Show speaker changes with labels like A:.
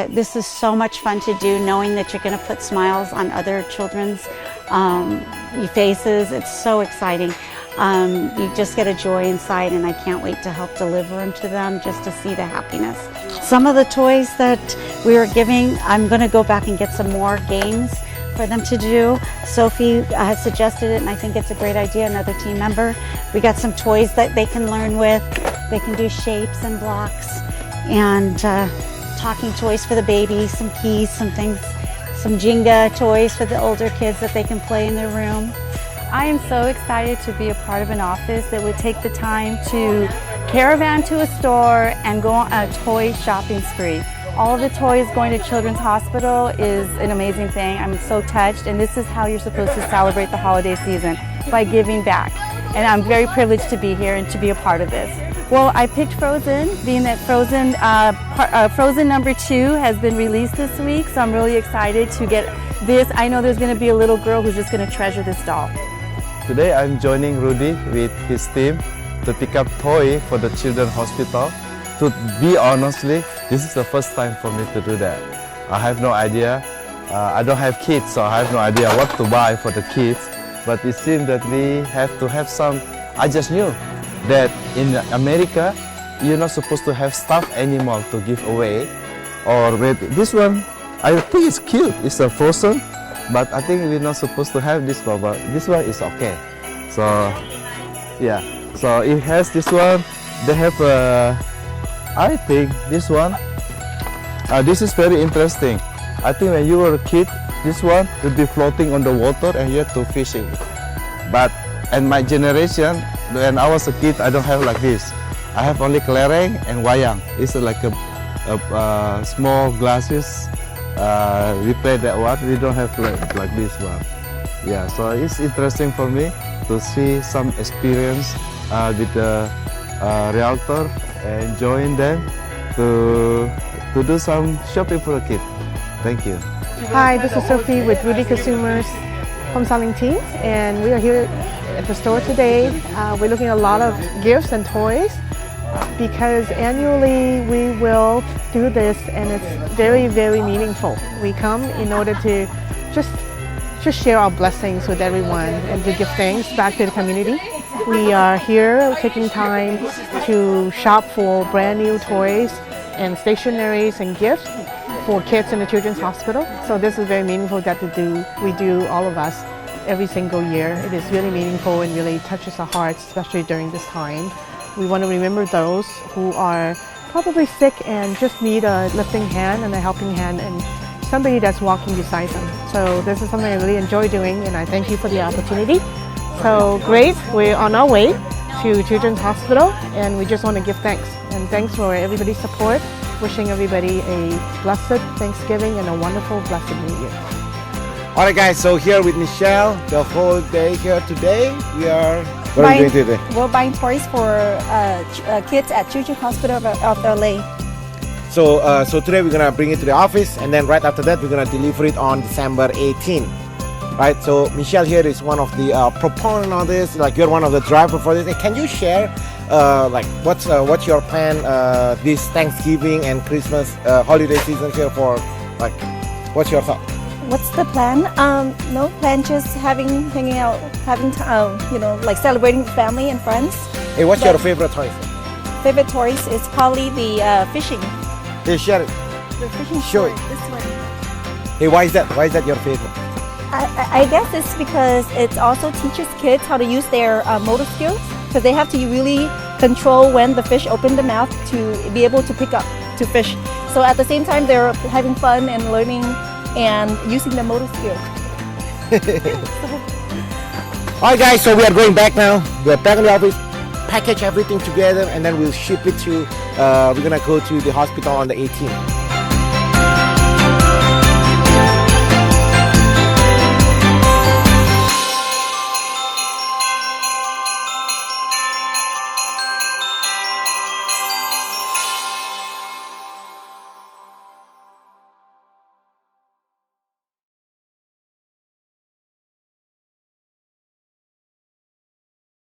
A: This is so much fun to do, knowing that you're going to put smiles on other children's faces. It's so exciting. You just get a joy inside, and I can't wait to help deliver them to them just to see the happiness. Some of the toys that we were giving, I'm going to go back and get some more games for them to do. Sophie has suggested it, and I think it's a great idea, another team member. We got some toys that they can learn with. They can do shapes and blocks, and talking toys for the babies, some keys, some things, some Jenga toys for the older kids that they can play in their room.
B: I am so excited to be a part of an office that would take the time to caravan to a store and go on a toy shopping spree. All of the toys going to Children's Hospital is an amazing thing. I'm so touched, and this is how you're supposed to celebrate the holiday season, by giving back. And I'm very privileged to be here and to be a part of this. Well, I picked Frozen, being that Frozen number 2 has been released this week, so I'm really excited to get this. I know there's going to be a little girl who's just going to treasure this doll.
C: Today I'm joining Rudy with his team to pick up toy for the Children's Hospital. To be honestly, this is the first time for me to do that. I have no idea. I don't have kids, so I have no idea what to buy for the kids. But it seems that we have to have some. I just knew that in America, you're not supposed to have stuffed animal to give away. Or maybe this one, I think it's cute. It's a Frozen, but I think we're not supposed to have this one. But this one is okay. So yeah, so it has this one. They have I think this one. This is very interesting. I think when you were a kid, this one would be floating on the water and you have to fish it. But in my generation, when I was a kid, I don't have like this. I have only kelereng and wayang. It's like a small glasses. We play that one. We don't have like this one. Yeah, so it's interesting for me to see some experience with the realtor and join them to do some shopping for the kids. Thank you.
D: Hi, this is Sophie with Rudy Consumers Home Selling Team, and we are here at the store today. We're looking at a lot of gifts and toys because annually we will do this, and it's very, very meaningful. We come in order to just share our blessings with everyone and to give thanks back to the community. We are here taking time to shop for brand new toys and stationeries and gifts for kids in the Children's Hospital. So this is very meaningful that we do, all of us, every single year. It is really meaningful and really touches our hearts, especially during this time. We want to remember those who are probably sick and just need a lifting hand and a helping hand and somebody that's walking beside them. So this is something I really enjoy doing, and I thank you for the opportunity. So great, we're on our way to Children's Hospital, and we just want to give thanks. And thanks for everybody's support. Wishing everybody a blessed Thanksgiving and a wonderful, blessed New Year.
E: Alright guys, so here with Michelle, the whole day here today, what are we doing today?
F: We're buying toys for kids at Children's Hospital of LA.
E: So today we're gonna bring it to the office, and then right after that we're gonna deliver it on December 18th. Right, so Michelle here is one of the proponent of this. Like, you're one of the driver for this. Can you share like what's your plan this Thanksgiving and Christmas holiday season here for, like, what's your thought?
F: What's the plan? No plan, just hanging out, having like celebrating with family and friends.
E: Hey, what's your favorite toys?
F: Favorite toys is probably the fishing.
E: Hey, share it.
F: The fishing
E: Show
F: toy,
E: it.
F: this one.
E: Hey, why is that? Why is that your favorite?
F: I guess it's because it also teaches kids how to use their motor skills, because they have to really control when the fish open the mouth to be able to pick up to fish. So at the same time, they're having fun and learning and using the motor skills.
E: Alright guys, so we are going back now. We're back in the office, package everything together, and then we'll ship it to, we're gonna go to the hospital on the 18th.